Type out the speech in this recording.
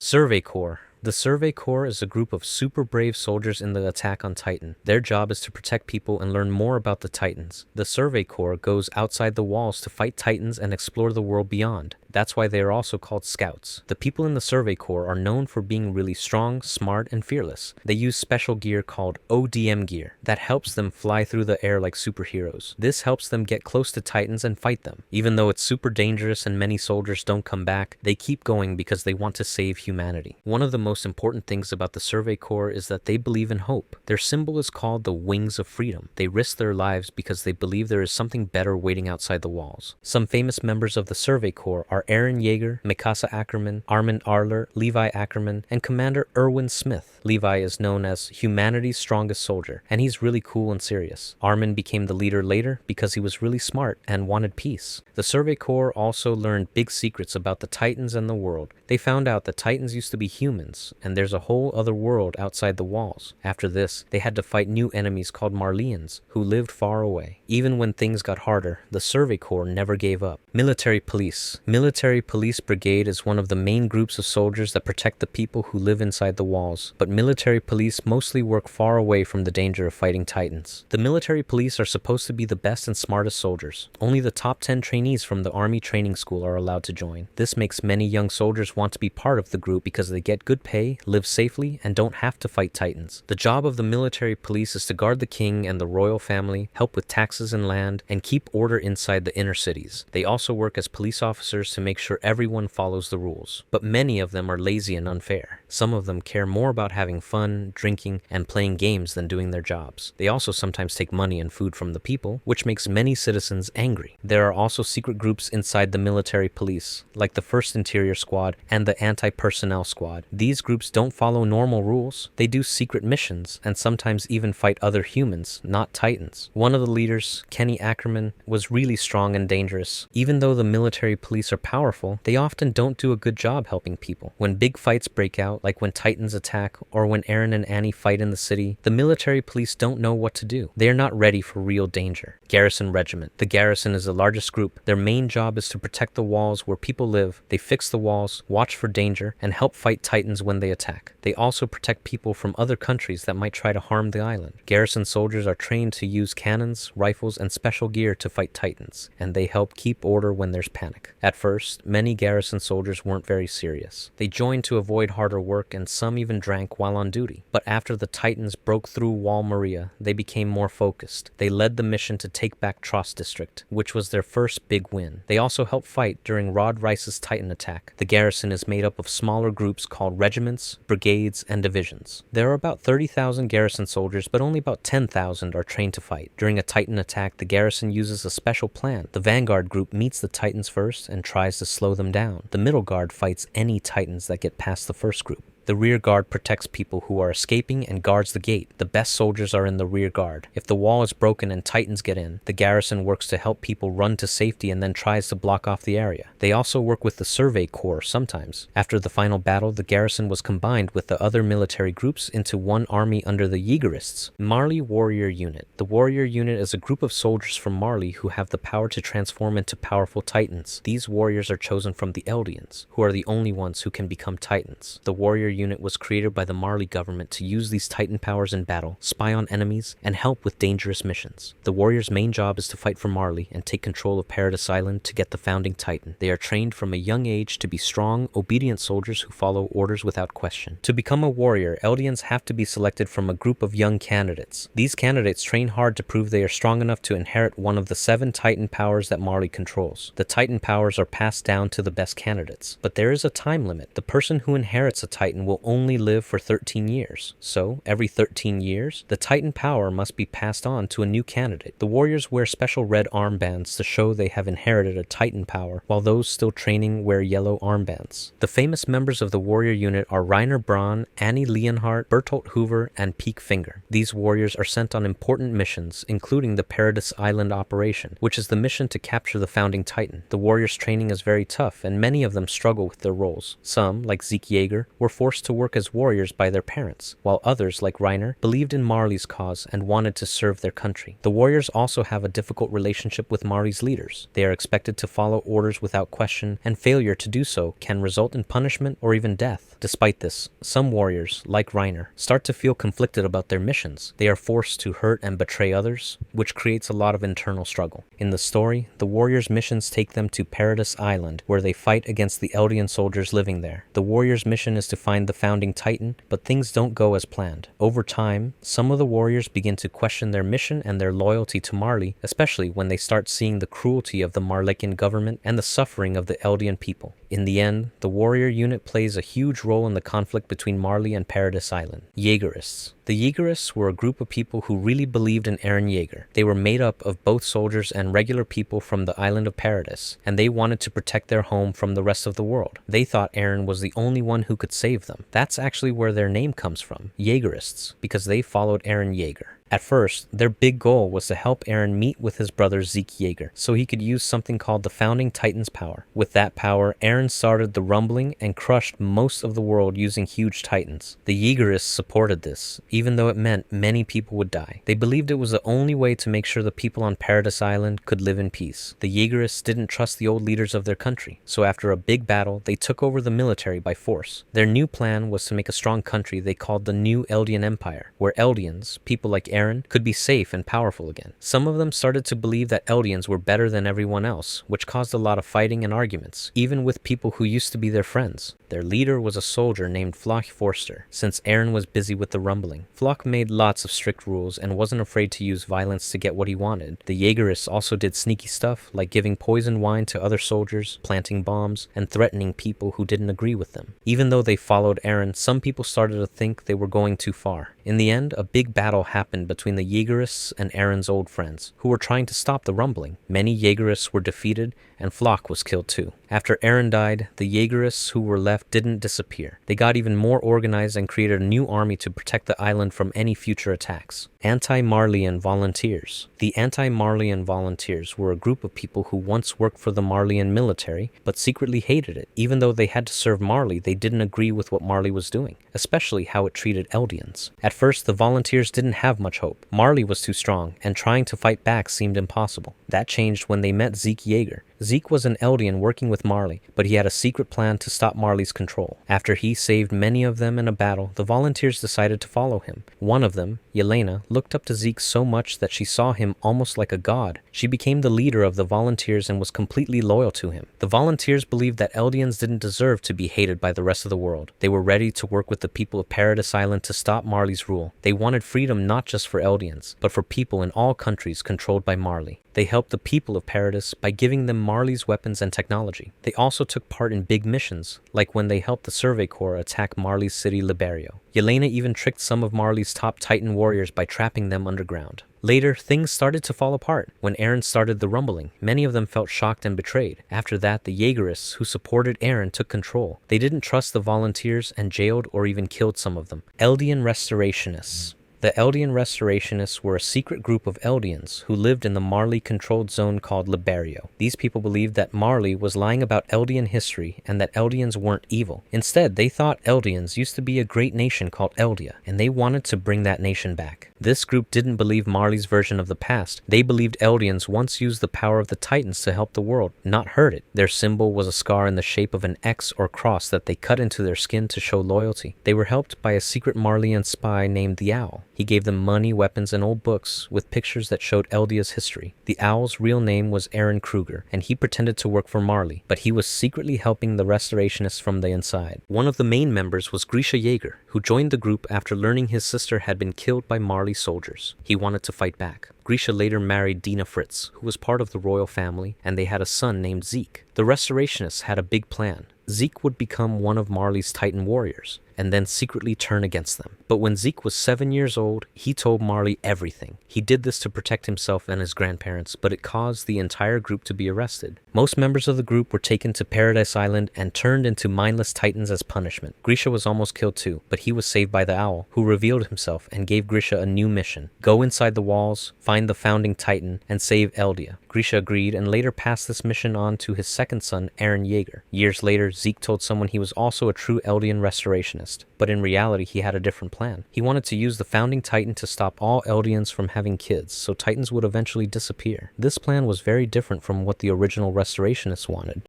Survey Corps. The Survey Corps is a group of super brave soldiers in the attack on Titan. Their job is to protect people and learn more about the Titans. The Survey Corps goes outside the walls to fight Titans and explore the world beyond. That's why they are also called Scouts. The people in the Survey Corps are known for being really strong, smart, and fearless. They use special gear called ODM gear that helps them fly through the air like superheroes. This helps them get close to Titans and fight them. Even though it's super dangerous and many soldiers don't come back, they keep going because they want to save humanity. One of the most important things about the Survey Corps is that they believe in hope. Their symbol is called the Wings of Freedom. They risk their lives because they believe there is something better waiting outside the walls. Some famous members of the Survey Corps are Aaron Yeager, Mikasa Ackerman, Armand Arler, Levi Ackerman, and Commander Erwin Smith. Levi is known as humanity's strongest soldier, and he's really cool and serious. Armand became the leader later because he was really smart and wanted peace. The Survey Corps also learned big secrets about the Titans and the world. They found out that Titans used to be humans, and there's a whole other world outside the walls. After this, they had to fight new enemies called Marleyans, who lived far away. Even when things got harder, the Survey Corps never gave up. Military Police. Military Police Brigade is one of the main groups of soldiers that protect the people who live inside the walls, but military police mostly work far away from the danger of fighting Titans. The military police are supposed to be the best and smartest soldiers. Only the top 10 trainees from the Army Training School are allowed to join. This makes many young soldiers want to be part of the group because they get good pay, live safely, and don't have to fight Titans. The job of the military police is to guard the king and the royal family, help with taxes and land, and keep order inside the inner cities. They also work as police officers to make sure everyone follows the rules. But many of them are lazy and unfair. Some of them care more about having fun, drinking, and playing games than doing their jobs. They also sometimes take money and food from the people, which makes many citizens angry. There are also secret groups inside the military police, like the 1st Interior Squad and the Anti-Personnel Squad. These groups don't follow normal rules. They do secret missions, and sometimes even fight other humans, not Titans. One of the leaders, Kenny Ackerman, was really strong and dangerous. Even though the military police are powerful, they often don't do a good job helping people. When big fights break out, like when Titans attack or when Aaron and Annie fight in the city, the military police don't know what to do. They are not ready for real danger. Garrison Regiment. The Garrison is the largest group. Their main job is to protect the walls where people live. They fix the walls, watch for danger, and help fight Titans when they attack. They also protect people from other countries that might try to harm the island. Garrison soldiers are trained to use cannons, rifles, and special gear to fight Titans, and they help keep order when there's panic. At first, many Garrison soldiers weren't very serious. They joined to avoid harder work, and some even drank while on duty. But after the Titans broke through Wall Maria, they became more focused. They led the mission to take back Tross District, which was their first big win. They also helped fight during Rod Rice's Titan attack. The Garrison is made up of smaller groups called regiments, brigades, and divisions. There are about 30,000 Garrison soldiers, but only about 10,000 are trained to fight. During a Titan attack, the Garrison uses a special plan. The Vanguard group meets the Titans first and tries to slow them down. The Middle Guard fights any Titans that get past the first group. The rear guard protects people who are escaping and guards the gate. The best soldiers are in the rear guard. If the wall is broken and Titans get in, the Garrison works to help people run to safety and then tries to block off the area. They also work with the Survey Corps sometimes. After the final battle, the Garrison was combined with the other military groups into one army under the Yeagerists. Marley Warrior Unit. The Warrior Unit is a group of soldiers from Marley who have the power to transform into powerful Titans. These warriors are chosen from the Eldians, who are the only ones who can become Titans. The Warrior Unit was created by the Marley government to use these Titan powers in battle, spy on enemies, and help with dangerous missions. The warriors' main job is to fight for Marley and take control of Paradise Island to get the founding Titan. They are trained from a young age to be strong, obedient soldiers who follow orders without question. To become a warrior, Eldians have to be selected from a group of young candidates. These candidates train hard to prove they are strong enough to inherit one of the 7 Titan powers that Marley controls. The Titan powers are passed down to the best candidates, but there is a time limit. The person who inherits a Titan will only live for 13 years. So, every 13 years, the Titan power must be passed on to a new candidate. The warriors wear special red armbands to show they have inherited a Titan power, while those still training wear yellow armbands. The famous members of the warrior unit are Reiner Braun, Annie Leonhardt, Bertolt Hoover, and Peak Finger. These warriors are sent on important missions, including the Paradise Island operation, which is the mission to capture the founding Titan. The warriors' training is very tough, and many of them struggle with their roles. Some, like Zeke Yeager, were forced to work as warriors by their parents, while others, like Reiner, believed in Marley's cause and wanted to serve their country. The warriors also have a difficult relationship with Marley's leaders. They are expected to follow orders without question, and failure to do so can result in punishment or even death. Despite this, some warriors, like Reiner, start to feel conflicted about their missions. They are forced to hurt and betray others, which creates a lot of internal struggle. In the story, the warriors' missions take them to Paradise Island, where they fight against the Eldian soldiers living there. The warriors' mission is to find the founding Titan, but things don't go as planned. Over time, some of the warriors begin to question their mission and their loyalty to Marley, especially when they start seeing the cruelty of the Marleyan government and the suffering of the Eldian people. In the end, the warrior unit plays a huge role in the conflict between Marley and Paradise Island. Yeagerists. The Yeagerists were a group of people who really believed in Eren Yeager. They were made up of both soldiers and regular people from the island of Paradise, and they wanted to protect their home from the rest of the world. They thought Eren was the only one who could save them. That's actually where their name comes from, Jagerists, because they followed Eren Yeager. At first, their big goal was to help Eren meet with his brother Zeke Yeager, so he could use something called the Founding Titan's power. With that power, Eren started the rumbling and crushed most of the world using huge titans. The Yeagerists supported this, even though it meant many people would die. They believed it was the only way to make sure the people on Paradise Island could live in peace. The Yeagerists didn't trust the old leaders of their country, so after a big battle, they took over the military by force. Their new plan was to make a strong country they called the New Eldian Empire, where Eldians, people like Eren, could be safe and powerful again. Some of them started to believe that Eldians were better than everyone else, which caused a lot of fighting and arguments, even with people who used to be their friends. Their leader was a soldier named Floch Forster, since Eren was busy with the rumbling. Floch made lots of strict rules and wasn't afraid to use violence to get what he wanted. The Jagerists also did sneaky stuff, like giving poison wine to other soldiers, planting bombs, and threatening people who didn't agree with them. Even though they followed Eren, some people started to think they were going too far. In the end, a big battle happened between the Jagerists and Eren's old friends, who were trying to stop the rumbling. Many Jagerists were defeated, and Floch was killed too. After Eren died, the Jagerists who were left didn't disappear. They got even more organized and created a new army to protect the island from any future attacks. Anti-Marleyan Volunteers. The Anti-Marleyan Volunteers were a group of people who once worked for the Marleyan military, but secretly hated it. Even though they had to serve Marley, they didn't agree with what Marley was doing, especially how it treated Eldians. At first, the volunteers didn't have much hope. Marley was too strong, and trying to fight back seemed impossible. That changed when they met Zeke Yeager. Zeke was an Eldian working with Marley, but he had a secret plan to stop Marley's control. After he saved many of them in a battle, the volunteers decided to follow him. One of them, Yelena, looked up to Zeke so much that she saw him almost like a god. She became the leader of the volunteers and was completely loyal to him. The volunteers believed that Eldians didn't deserve to be hated by the rest of the world. They were ready to work with the people of Paradise Island to stop Marley's rule. They wanted freedom not just for Eldians, but for people in all countries controlled by Marley. They helped the people of Paradise by giving them Marley's weapons and technology. They also took part in big missions, like when they helped the Survey Corps attack Marley's city Liberio. Yelena even tricked some of Marley's top Titan warriors by trapping them underground. Later, things started to fall apart. When Eren started the rumbling, many of them felt shocked and betrayed. After that, the Jagerists, who supported Eren, took control. They didn't trust the volunteers and jailed or even killed some of them. Eldian Restorationists. The Eldian Restorationists were a secret group of Eldians who lived in the Marley-controlled zone called Liberio. These people believed that Marley was lying about Eldian history and that Eldians weren't evil. Instead, they thought Eldians used to be a great nation called Eldia, and they wanted to bring that nation back. This group didn't believe Marley's version of the past. They believed Eldians once used the power of the Titans to help the world, not hurt it. Their symbol was a scar in the shape of an X or cross that they cut into their skin to show loyalty. They were helped by a secret Marleyan spy named the Owl. He gave them money, weapons, and old books with pictures that showed Eldia's history. The Owl's real name was Eren Kruger, and he pretended to work for Marley, but he was secretly helping the Restorationists from the inside. One of the main members was Grisha Yeager, who joined the group after learning his sister had been killed by Marley soldiers. He wanted to fight back. Grisha later married Dina Fritz, who was part of the royal family, and they had a son named Zeke. The Restorationists had a big plan. Zeke would become one of Marley's Titan warriors, and then secretly turn against them. But when Zeke was 7 years old, he told Marley everything. He did this to protect himself and his grandparents, but it caused the entire group to be arrested. Most members of the group were taken to Paradise Island and turned into mindless Titans as punishment. Grisha was almost killed too, but he was saved by the Owl, who revealed himself and gave Grisha a new mission. Go inside the walls, find the founding Titan, and save Eldia. Grisha agreed and later passed this mission on to his second son, Eren Yeager. Years later, Zeke told someone he was also a true Eldian Restorationist, but in reality he had a different plan. He wanted to use the founding Titan to stop all Eldians from having kids, so Titans would eventually disappear. This plan was very different from what the original Restorationists wanted.